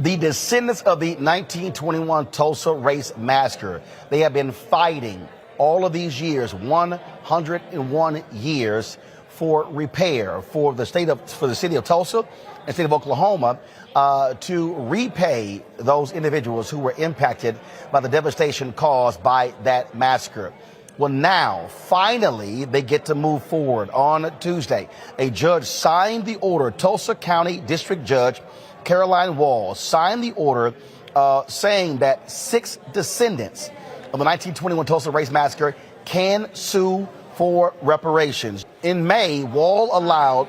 The descendants of the 1921 Tulsa Race Massacre, they have been fighting all of these years, 101 years, for repair for the city of Tulsa and state of Oklahoma to repay those individuals who were impacted by the devastation caused by that massacre. Well, now, finally, they get to move forward. On Tuesday, a judge signed the order. Tulsa County District Judge Caroline Walls signed the order saying that 6 descendants of the 1921 Tulsa Race Massacre can sue for reparations. In May, Wall allowed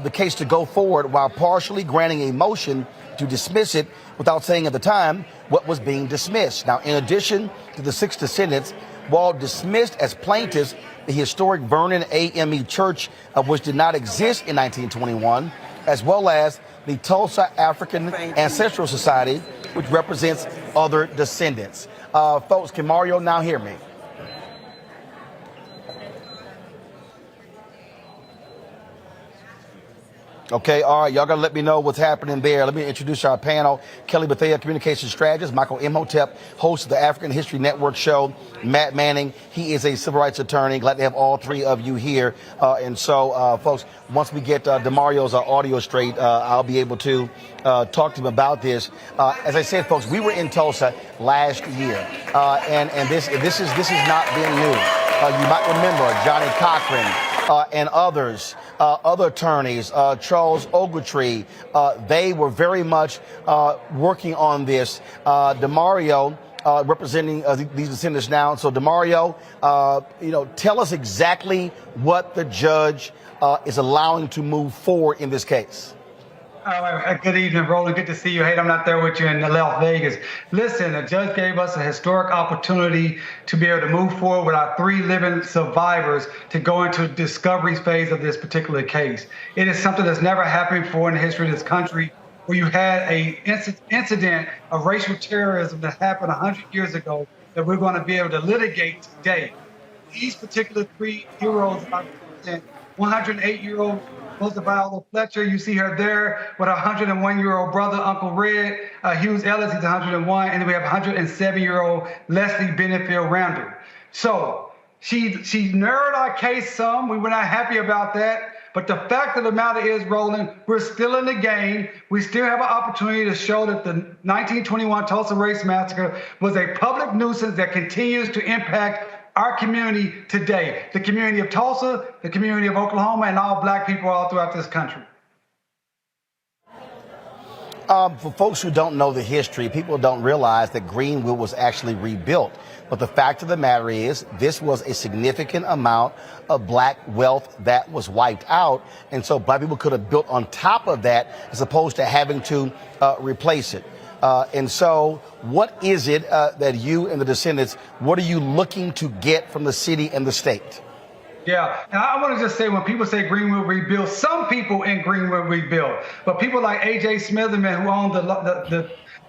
the case to go forward while partially granting a motion to dismiss it without saying at the time what was being dismissed. Now, in addition to the 6 descendants, Wall dismissed as plaintiffs the historic Vernon AME Church, which did not exist in 1921, as well as the Tulsa African Ancestral Society, which represents other descendants. Folks, can Mario now hear me? Okay, all right, y'all gotta let me know what's happening there. Let me introduce our panel. Kelly Bethea, communications strategist. Michael Imhotep, host of the African History Network show. Matt Manning, he is a civil rights attorney. Glad to have all 3 of you here. Folks, once we get Damario's audio straight, I'll be able to talk to him about this. As I said, folks, we were in Tulsa last year, and this has not been new. You might remember Johnny Cochran and others, other attorneys, Charles Ogletree, they were very much working on this. Damario representing these descendants now. So Damario, tell us exactly what the judge is allowing to move forward in this case. Good evening, Roland. Good to see you. Hey, I'm not there with you in Las Vegas. Listen, the judge gave us a historic opportunity to be able to move forward with our 3 living survivors to go into the discovery phase of this particular case. It is something that's never happened before in the history of this country, where you had an incident of racial terrorism that happened 100 years ago that we're going to be able to litigate today. These particular 3 heroes represent 108-year-old Viola Fletcher, you see her there with her 101-year-old brother, Uncle Red. Hughes Ellis, he's 101. And then we have 107-year-old Leslie Benefield Randall. So she narrowed our case some. We were not happy about that. But the fact of the matter is, Roland, we're still in the game. We still have an opportunity to show that the 1921 Tulsa Race Massacre was a public nuisance that continues to impact our community today, the community of Tulsa, the community of Oklahoma, and all black people all throughout this country. For folks who don't know the history, people don't realize that Greenwood was actually rebuilt. But the fact of the matter is, this was a significant amount of black wealth that was wiped out. And so black people could have built on top of that as opposed to having to replace it. And so what is it that you and the descendants, what are you looking to get from the city and the state? Yeah, and I want to just say, when people say Greenwood rebuilt, some people in Greenwood rebuilt, but people like A.J. Smitherman, who owned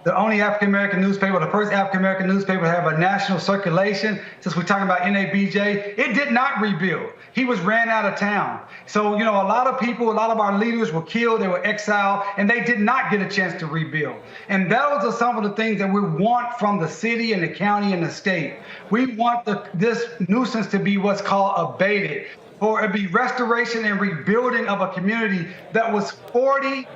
the only African-American newspaper, the first African-American newspaper to have a national circulation, since we're talking about NABJ, it did not rebuild. He was ran out of town. So, a lot of people, a lot of our leaders were killed, they were exiled, and they did not get a chance to rebuild. And those are some of the things that we want from the city and the county and the state. We want this nuisance to be what's called abated, or it be restoration and rebuilding of a community that was 40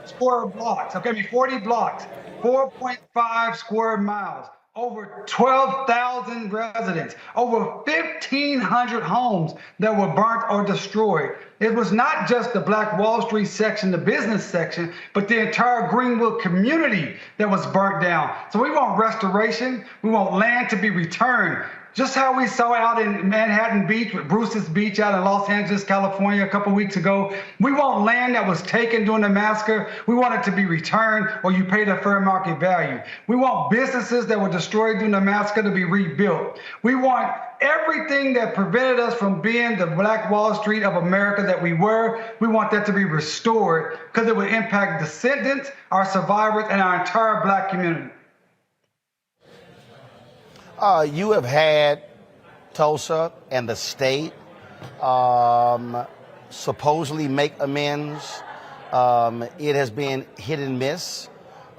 square blocks, 40 blocks. 4.5 square miles, over 12,000 residents, over 1,500 homes that were burnt or destroyed. It was not just the Black Wall Street section, the business section, but the entire Greenwood community that was burnt down. So we want restoration. We want land to be returned. Just how we saw out in Manhattan Beach with Bruce's Beach out in Los Angeles, California a couple weeks ago. We want land that was taken during the massacre. We want it to be returned, or you pay the fair market value. We want businesses that were destroyed during the massacre to be rebuilt. We want everything that prevented us from being the Black Wall Street of America that we were. We want that to be restored, because it would impact descendants, our survivors, and our entire black community. You have had Tulsa and the state supposedly make amends. It has been hit and miss.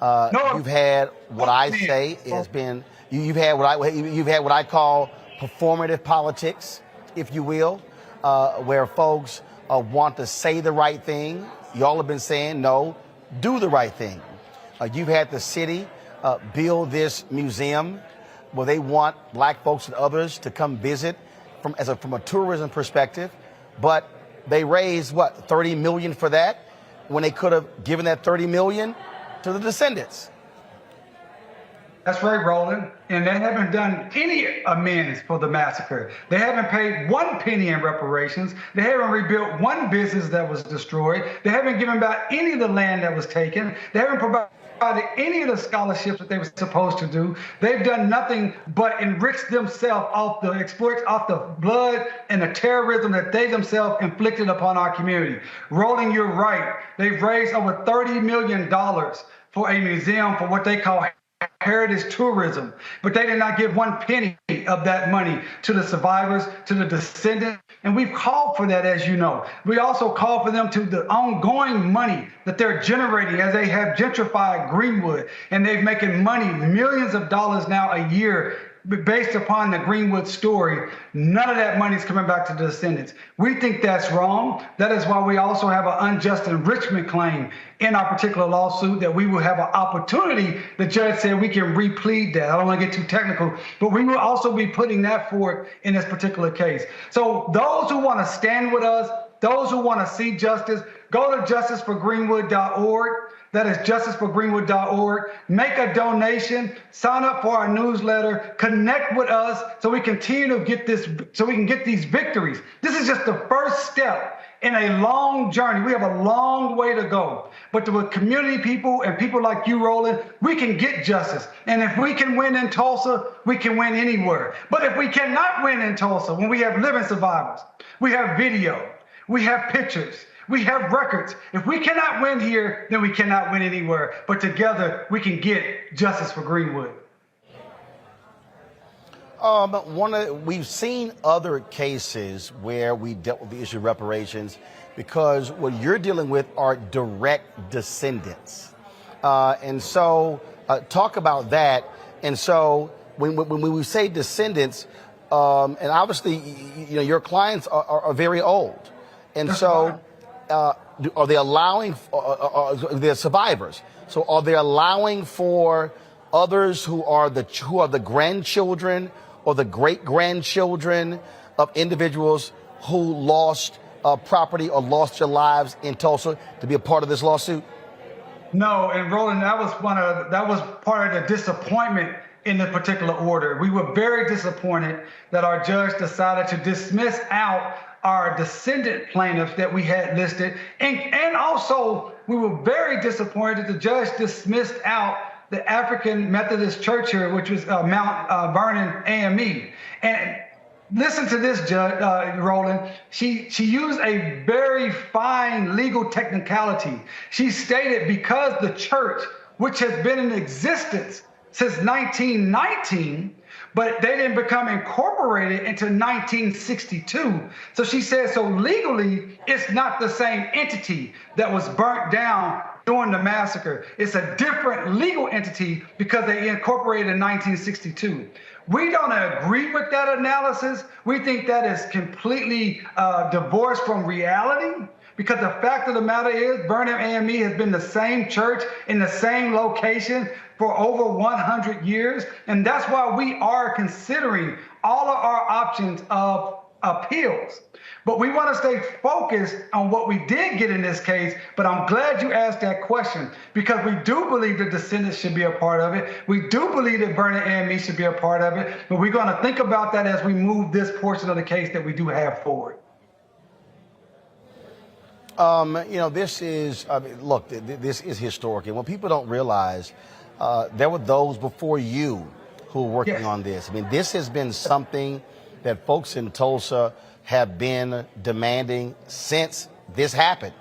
No, you've had what I say has been you've had what I call performative politics, if you will, where folks want to say the right thing. Y'all have been saying no, do the right thing. You've had the city build this museum where they want black folks and others to come visit from a tourism perspective, but they raised what, $30 million for that when they could have given that $30 million to the Descendants. That's right, Roland. And they haven't done any amends for the massacre. They haven't paid one penny in reparations. They haven't rebuilt one business that was destroyed. They haven't given back any of the land that was taken. They haven't provided any of the scholarships that they were supposed to do. They've done nothing but enrich themselves off the exploits, off the blood and the terrorism that they themselves inflicted upon our community. Roland, you're right. They've raised over $30 million for a museum for what they call heritage tourism, but they did not give one penny of that money to the survivors, to the descendants, and we've called for that, as you know. We also call for them to the ongoing money that they're generating as they have gentrified Greenwood, and they're making money, millions of dollars now a year, based upon the Greenwood story. None of that money is coming back to the descendants. We think that's wrong. That is why we also have an unjust enrichment claim in our particular lawsuit that we will have an opportunity. The judge said we can replead that. I don't want to get too technical, but we will also be putting that forward in this particular case. So those who want to stand with us, those who want to see justice, go to justiceforgreenwood.org. That is justiceforgreenwood.org. Make a donation, sign up for our newsletter, connect with us so we continue to get this, so we can get these victories. This is just the first step in a long journey. We have a long way to go. But with community people and people like you, Roland, we can get justice. And if we can win in Tulsa, we can win anywhere. But if we cannot win in Tulsa, when we have living survivors, we have video, we have pictures, we have records. If we cannot win here, then we cannot win anywhere. But together, we can get justice for Greenwood. We've seen other cases where we dealt with the issue of reparations because what you're dealing with are direct descendants. And so talk about that. And so when we say descendants, and obviously, you know, your clients are very old. And so are they allowing, they're survivors. So are they allowing for others who are the grandchildren or the great-grandchildren of individuals who lost property or lost their lives in Tulsa to be a part of this lawsuit? No, and Roland, that was part of the disappointment in the particular order. We were very disappointed that our judge decided to dismiss out our descendant plaintiffs that we had listed. And also, we were very disappointed that the judge dismissed out the African Methodist Church here, which was Mount Vernon AME. And listen to this, Judge Roland. She used a very fine legal technicality. She stated because the church, which has been in existence since 1919, but they didn't become incorporated until 1962. So she said, so legally, it's not the same entity that was burnt down during the massacre. It's a different legal entity because they incorporated in 1962. We don't agree with that analysis. We think that is completely divorced from reality. Because the fact of the matter is, Vernon AME has been the same church in the same location for over 100 years. And that's why we are considering all of our options of appeals. But we want to stay focused on what we did get in this case. But I'm glad you asked that question, because we do believe the descendants should be a part of it. We do believe that Vernon AME should be a part of it. But we're going to think about that as we move this portion of the case that we do have forward. You know, this is, look, this is historic. And what people don't realize, there were those before you who were working on this. I mean, this has been something that folks in Tulsa have been demanding since this happened.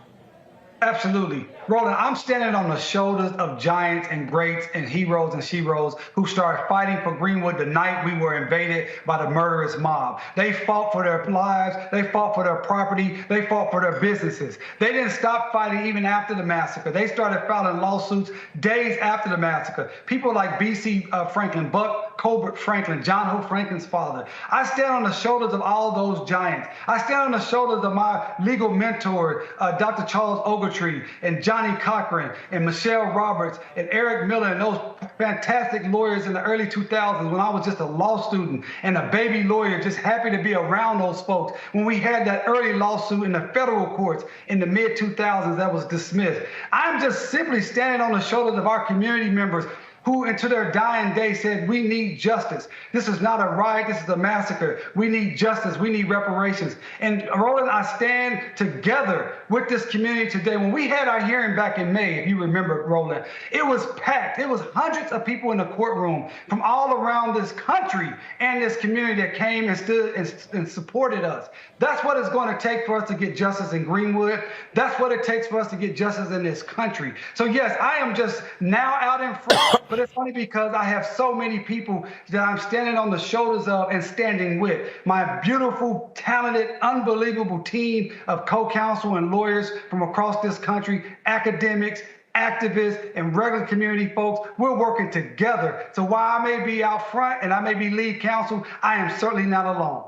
Absolutely. Roland, I'm standing on the shoulders of giants and greats and heroes and sheroes who started fighting for Greenwood the night we were invaded by the murderous mob. They fought for their lives, they fought for their property, they fought for their businesses. They didn't stop fighting even after the massacre. They started filing lawsuits days after the massacre. People like B.C. Franklin, Buck Colbert Franklin, John Hope Franklin's father. I stand on the shoulders of all those giants. I stand on the shoulders of my legal mentor, Dr. Charles Ogletree, and Johnny Cochran, and Michelle Roberts, and Eric Miller, and those fantastic lawyers in the early 2000s when I was just a law student and a baby lawyer, just happy to be around those folks. When we had that early lawsuit in the federal courts in the mid-2000s that was dismissed. I'm just simply standing on the shoulders of our community members who, into their dying day, said, we need justice. This is not a riot, this is a massacre. We need justice, we need reparations. And Roland, I stand together with this community today. When we had our hearing back in May, if you remember, Roland, it was packed. It was hundreds of people in the courtroom from all around this country and this community that came and stood and supported us. That's what it's going to take for us to get justice in Greenwood. That's what it takes for us to get justice in this country. So yes, I am just now out in front, but it's only because I have so many people that I'm standing on the shoulders of and standing with. My beautiful, talented, unbelievable team of co-counsel and lawyers from across this country, academics, activists, and regular community folks. We're working together. So while I may be out front and I may be lead counsel, I am certainly not alone.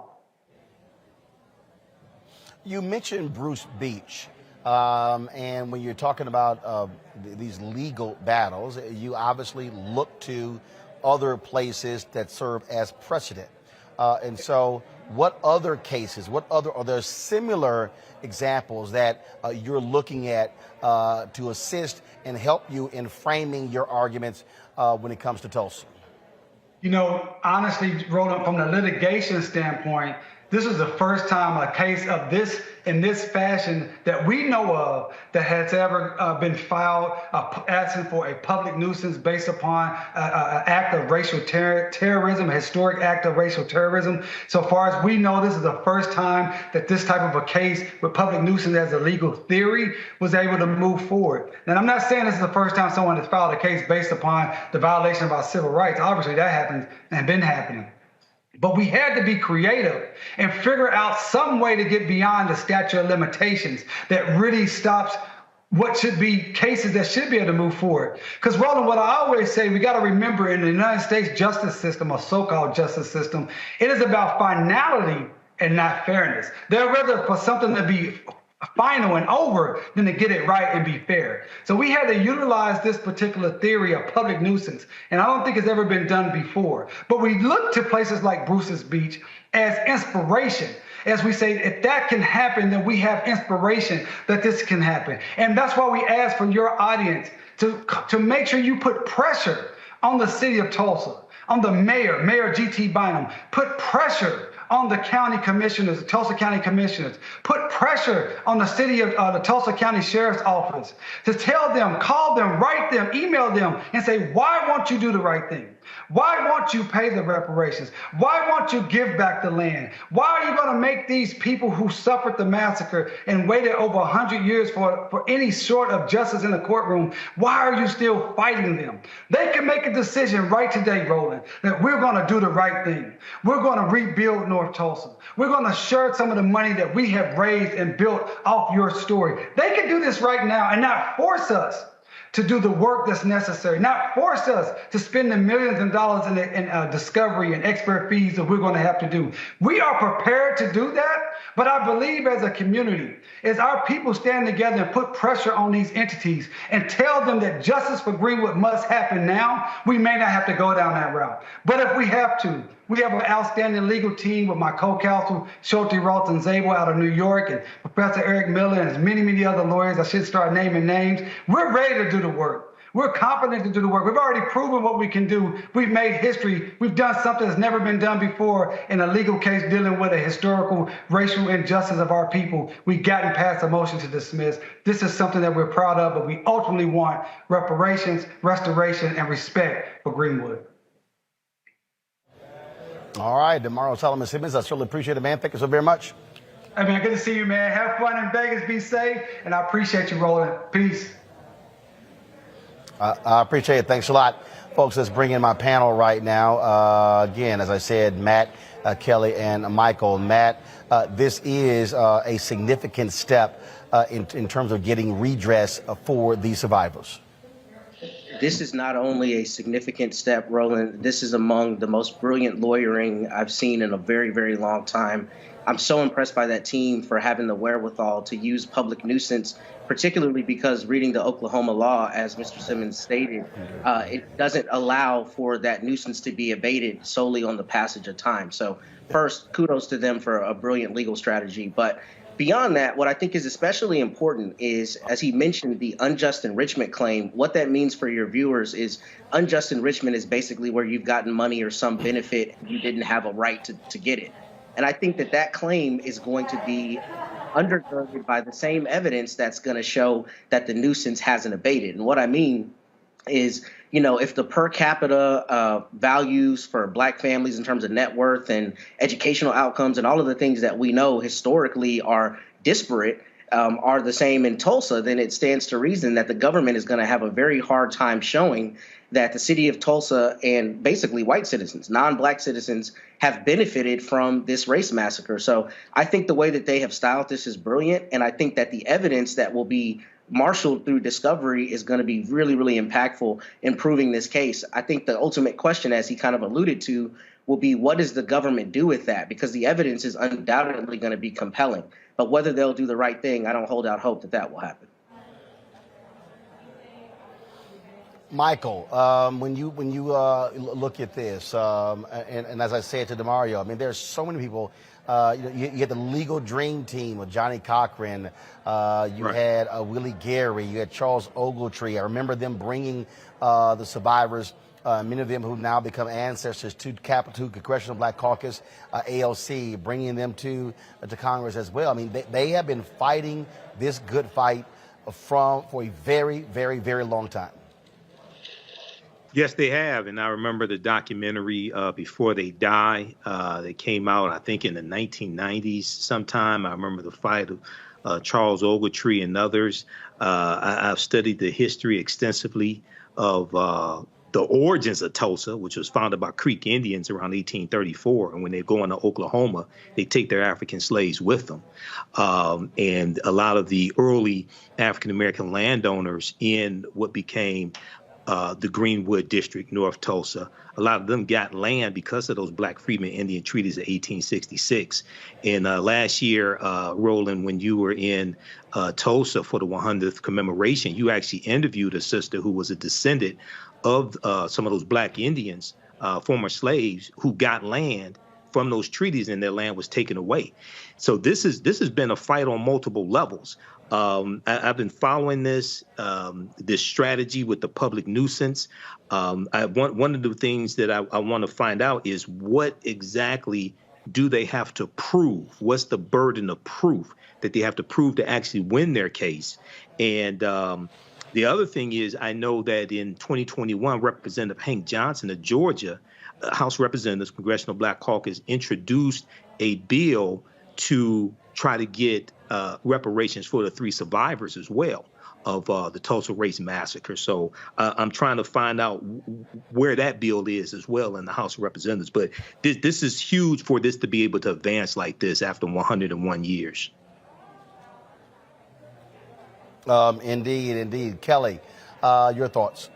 You mentioned Bruce Beach. And when you're talking about these legal battles, you obviously look to other places that serve as precedent. And so what other cases, are there similar examples that you're looking at to assist and help you in framing your arguments when it comes to Tulsa? You know, honestly, Roland, from the litigation standpoint, this is the first time a case of this in this fashion that we know of that has ever been filed asking for a public nuisance based upon an act of racial terrorism, a historic act of racial terrorism. So far as we know, this is the first time that this type of a case with public nuisance as a legal theory was able to move forward. And I'm not saying this is the first time someone has filed a case based upon the violation of our civil rights. Obviously, that happens and been happening. But we had to be creative and figure out some way to get beyond the statute of limitations that really stops what should be cases that should be able to move forward. Because, Roland, what I always say, we got to remember in the United States justice system, or so-called justice system, it is about finality and not fairness. They're rather for something to be final and over than to get it right and be fair. So we had to utilize this particular theory of public nuisance, and I don't think it's ever been done before. But we look to places like Bruce's Beach as inspiration. As we say, if that can happen, then we have inspiration that this can happen. And that's why we ask for your audience to make sure you put pressure on the city of Tulsa, on the Mayor G.T. Bynum, put pressure on the county commissioners, the Tulsa County commissioners, put pressure on the city of the Tulsa County Sheriff's Office to tell them, call them, write them, email them, and say, why won't you do the right thing? Why won't you pay the reparations? Why won't you give back the land? Why are you going to make these people who suffered the massacre and waited over 100 years for any sort of justice in the courtroom, why are you still fighting them? They can make a decision right today, Roland, that we're going to do the right thing. We're going to rebuild North Tulsa. We're going to share some of the money that we have raised and built off your story. They can do this right now and not force us to do the work that's necessary, not force us to spend the millions of dollars in discovery and expert fees that we're going to have to do. We are prepared to do that, but I believe as a community, as our people stand together and put pressure on these entities and tell them that justice for Greenwood must happen now, we may not have to go down that route. But if we have to, we have an outstanding legal team with my co-counsel, Schulte, Roth, and Zabel out of New York, and Professor Eric Miller, and many, many other lawyers. I should start naming names. We're ready to do the work. We're confident to do the work. We've already proven what we can do. We've made history. We've done something that's never been done before in a legal case dealing with a historical racial injustice of our people. We've gotten past a motion to dismiss. This is something that we're proud of, but we ultimately want reparations, restoration, and respect for Greenwood. All right, Damario Solomon-Simmons, I certainly appreciate it, man. Thank you so very much. Hey, man, good to see you, man. Have fun in Vegas. Be safe. And I appreciate you, Roland. Peace. I appreciate it. Thanks a lot, folks. Let's bring in my panel right now. Again, as I said, Matt, Kelly, and Michael. Matt, this is a significant step in terms of getting redress for these survivors. This is not only a significant step, Roland, this is among the most brilliant lawyering I've seen in a very, very long time. I'm so impressed by that team for having the wherewithal to use public nuisance, particularly because reading the Oklahoma law, as Mr. Simmons stated, it doesn't allow for that nuisance to be abated solely on the passage of time. So first, kudos to them for a brilliant legal strategy. But beyond that, what I think is especially important is, as he mentioned, the unjust enrichment claim. What that means for your viewers is unjust enrichment is basically where you've gotten money or some benefit and you didn't have a right to get it. And I think that that claim is going to be undergirded by the same evidence that's going to show that the nuisance hasn't abated. And what I mean is, if the per capita values for Black families in terms of net worth and educational outcomes and all of the things that we know historically are disparate are the same in Tulsa, then it stands to reason that the government is going to have a very hard time showing that the city of Tulsa and basically white citizens, non-Black citizens, have benefited from this race massacre. So I think the way that they have styled this is brilliant, and I think that the evidence that will be marshaled through discovery is going to be really, really impactful in proving this case. I think the ultimate question, as he kind of alluded to, will be what does the government do with that? Because the evidence is undoubtedly going to be compelling. But whether they'll do the right thing, I don't hold out hope that that will happen. Michael, when you look at this, and as I said to Damario, I mean, there's so many people. You had the legal dream team with Johnny Cochran. You had Willie Gary. You had Charles Ogletree. I remember them bringing the survivors, many of them who now become ancestors, to Congressional Black Caucus, ALC, bringing them to Congress as well. I mean, they have been fighting this good fight for a very, very, very long time. Yes, they have. And I remember the documentary, Before They Die, that came out, I think, in the 1990s sometime. I remember the fight of Charles Ogletree and others. I've studied the history extensively of the origins of Tulsa, which was founded by Creek Indians around 1834. And when they go into Oklahoma, they take their African slaves with them. And a lot of the early African-American landowners in what became the Greenwood district, North Tulsa, a lot of them got land because of those Black Freedmen Indian treaties of 1866. And last year, Roland, when you were in Tulsa for the 100th commemoration, you actually interviewed a sister who was a descendant of some of those Black Indians, former slaves, who got land from those treaties and their land was taken away. So this has been a fight on multiple levels. I've been following this strategy with the public nuisance. One of the things that I want to find out is what exactly do they have to prove? What's the burden of proof that they have to prove to actually win their case? And the other thing is, I know that in 2021, Representative Hank Johnson of Georgia, House Representatives, Congressional Black Caucus, introduced a bill to try to get reparations for the 3 survivors as well of the Tulsa Race Massacre. So I'm trying to find out where that bill is as well in the House of Representatives. But this is huge for this to be able to advance like this after 101 years. Indeed. Kelly, your thoughts?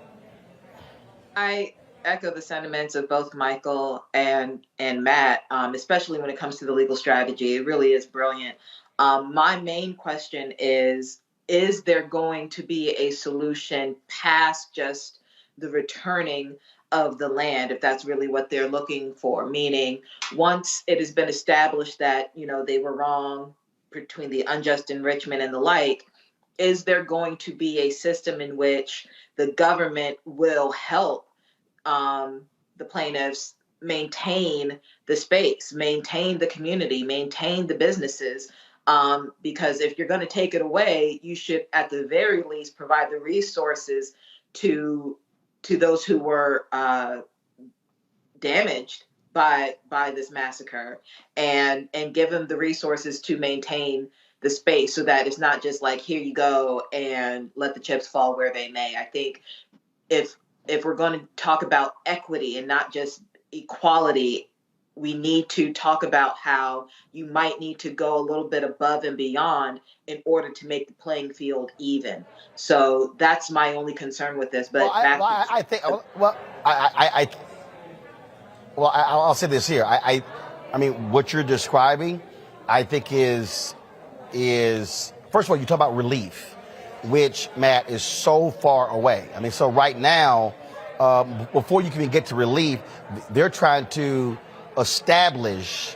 I echo the sentiments of both Michael and Matt, especially when it comes to the legal strategy. It really is brilliant. My main question is there going to be a solution past just the returning of the land, if that's really what they're looking for? Meaning, once it has been established that, they were wrong between the unjust enrichment and the like, is there going to be a system in which the government will help the plaintiffs maintain the space, maintain the community, maintain the businesses? Because if you're going to take it away, you should at the very least provide the resources to those who were damaged by this massacre, and give them the resources to maintain the space, so that it's not just like, here you go and let the chips fall where they may. I think if we're going to talk about equity and not just equality, we need to talk about how you might need to go a little bit above and beyond in order to make the playing field even. So that's my only concern with this. But I think. I'll say this here. I mean, what you're describing, I think is first of all, you talk about relief, which, Matt, is so far away. I mean, so right now, before you can even get to relief, they're trying to establish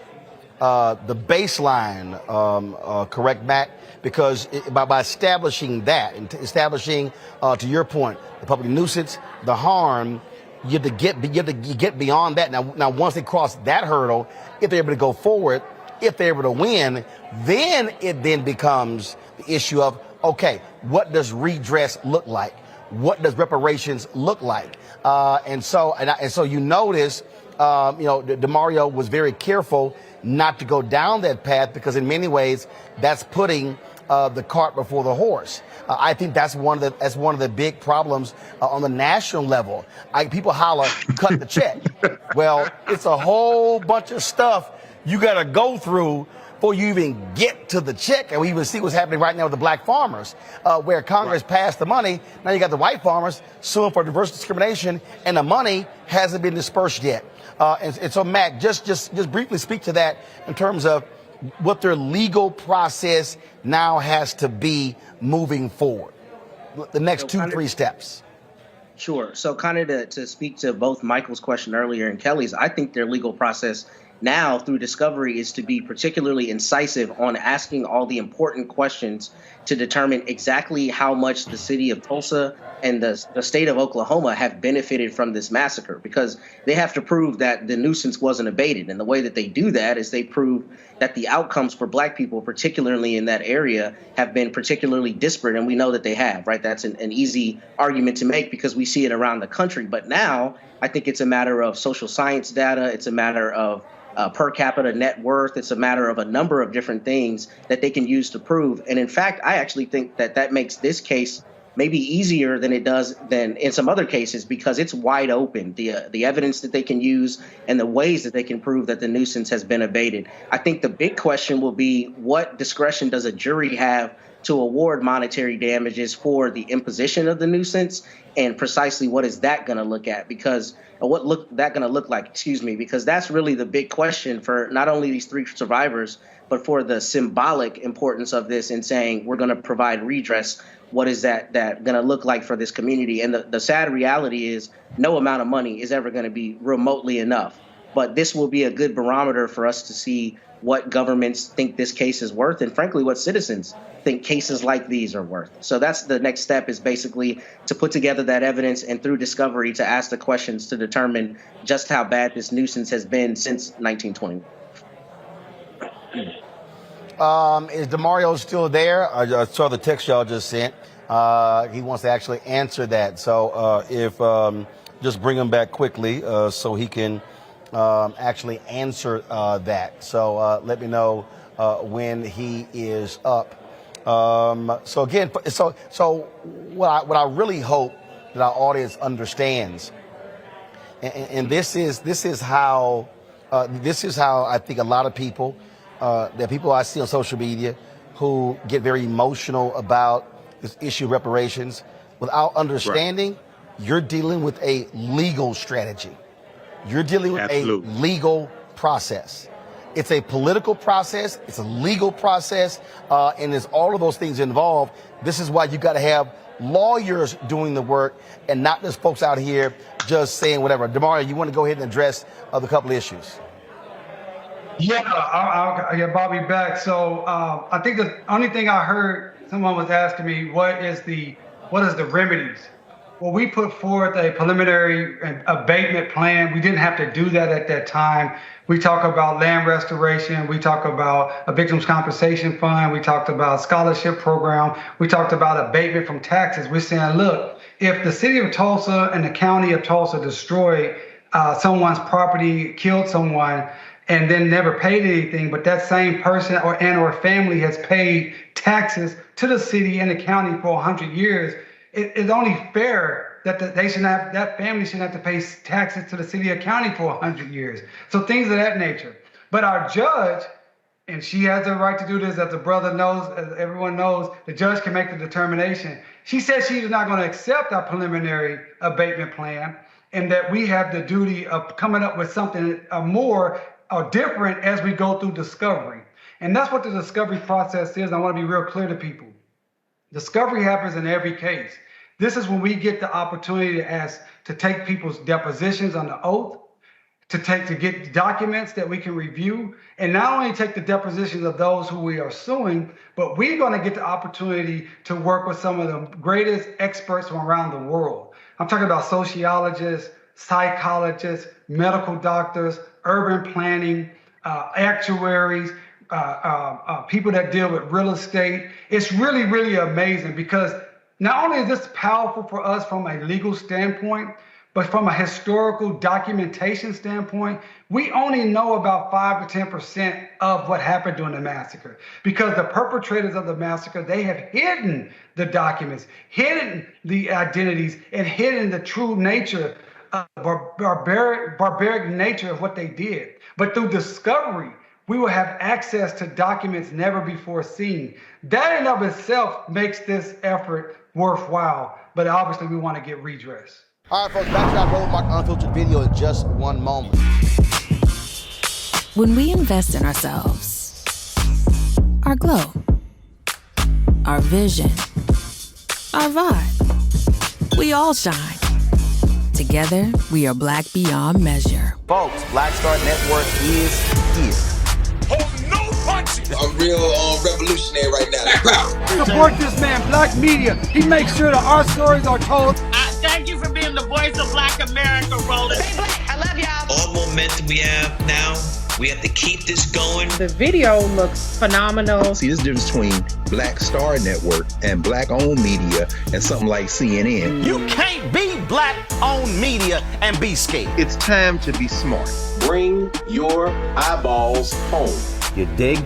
the baseline, correct, Matt? Because by establishing that and establishing, to your point, the public nuisance, the harm, you have to get beyond that. Now, once they cross that hurdle, if they're able to go forward, if they're able to win, then it then becomes the issue of, okay, what does redress look like? What does reparations look like? And so you notice, Damario was very careful not to go down that path, because in many ways that's putting the cart before the horse. I think that's one of the big problems on the national level. People holler, cut the check. Well, it's a whole bunch of stuff you got to go through before you even get to the check. And we even see what's happening right now with the black farmers, where Congress passed the money. Now you got the white farmers suing for diverse discrimination, and the money hasn't been dispersed yet. And so, Matt, just briefly speak to that in terms of what their legal process now has to be moving forward. The next 2-3 steps. Sure. So kind of to speak to both Michael's question earlier and Kelly's, I think their legal process now through discovery is to be particularly incisive on asking all the important questions to determine exactly how much the city of Tulsa and the state of Oklahoma have benefited from this massacre, because they have to prove that the nuisance wasn't abated. And the way that they do that is they prove that the outcomes for black people, particularly in that area, have been particularly disparate. And we know that they have, right? That's an easy argument to make because we see it around the country. But now I think it's a matter of social science data. It's a matter of per capita net worth. It's a matter of a number of different things that they can use to prove. And in fact, I actually think that makes this case maybe easier than it does than in some other cases, because it's wide open, the evidence that they can use and the ways that they can prove that the nuisance has been abated. I think the big question will be, what discretion does a jury have to award monetary damages for the imposition of the nuisance, and precisely what is that going to look at? Because because that's really the big question for not only these 3 survivors, but for the symbolic importance of this in saying we're going to provide redress. What is that going to look like for this community? And the sad reality is no amount of money is ever going to be remotely enough. But this will be a good barometer for us to see what governments think this case is worth, and frankly, what citizens think cases like these are worth. So that's the next step, is basically to put together that evidence and through discovery to ask the questions to determine just how bad this nuisance has been since 1921. Is Damario still there? I saw the text y'all just sent. He wants to actually answer that. So if just bring him back quickly so he can actually answer that. So let me know when he is up. So again, so what I really hope that our audience understands, and this is how I think a lot of people, that people I see on social media who get very emotional about this issue of reparations, without understanding, you're dealing with a legal strategy. You're dealing with a legal process. It's a political process. It's a legal process. And there's all of those things involved. This is why you got to have lawyers doing the work and not just folks out here just saying whatever. Damario, you want to go ahead and address the couple of issues? Yeah, I'll get Bobby back. So I think the only thing I heard, someone was asking me, what is the remedies? Well, we put forth a preliminary abatement plan. We didn't have to do that at that time. We talk about land restoration. We talk about a victims compensation fund. We talked about scholarship program. We talked about abatement from taxes. We're saying, look, if the city of Tulsa and the county of Tulsa destroyed someone's property, killed someone, and then never paid anything, but that same person or family has paid taxes to the city and the county for 100 years, it's only fair that that family shouldn't have to pay taxes to the city or county for 100 years. So things of that nature. But our judge, and she has the right to do this, as the brother knows, as everyone knows, the judge can make the determination. She said she's not going to accept our preliminary abatement plan, and that we have the duty of coming up with something more or different as we go through discovery. And that's what the discovery process is. I want to be real clear to people. Discovery happens in every case. This is when we get the opportunity to take people's depositions under oath, to get documents that we can review, and not only take the depositions of those who we are suing, but we're going to get the opportunity to work with some of the greatest experts from around the world. I'm talking about sociologists, psychologists, medical doctors, urban planning, actuaries, people that deal with real estate. It's really, really amazing, because not only is this powerful for us from a legal standpoint, but from a historical documentation standpoint, we only know about 5 to 10% of what happened during the massacre, because the perpetrators of the massacre, they have hidden the documents, hidden the identities, and hidden the true nature, barbaric nature of what they did. But through discovery, we will have access to documents never before seen. That in of itself makes this effort worthwhile, but obviously we want to get redress. All right, folks, back to our Roland Martin Unfiltered video in just one moment. When we invest in ourselves, our glow, our vision, our vibe, we all shine. Together, we are black beyond measure. Folks, Black Star Network is here. I'm real revolutionary right now. Support this man, Black Media. He makes sure that our stories are told. Thank you for being the voice of Black America, Roland. Stay black. I love y'all. All momentum we have now, we have to keep this going. The video looks phenomenal. See, this difference between Black Star Network and black-owned media and something like CNN. You can't be black-owned media and be scared. It's time to be smart. Bring your eyeballs home. You dig?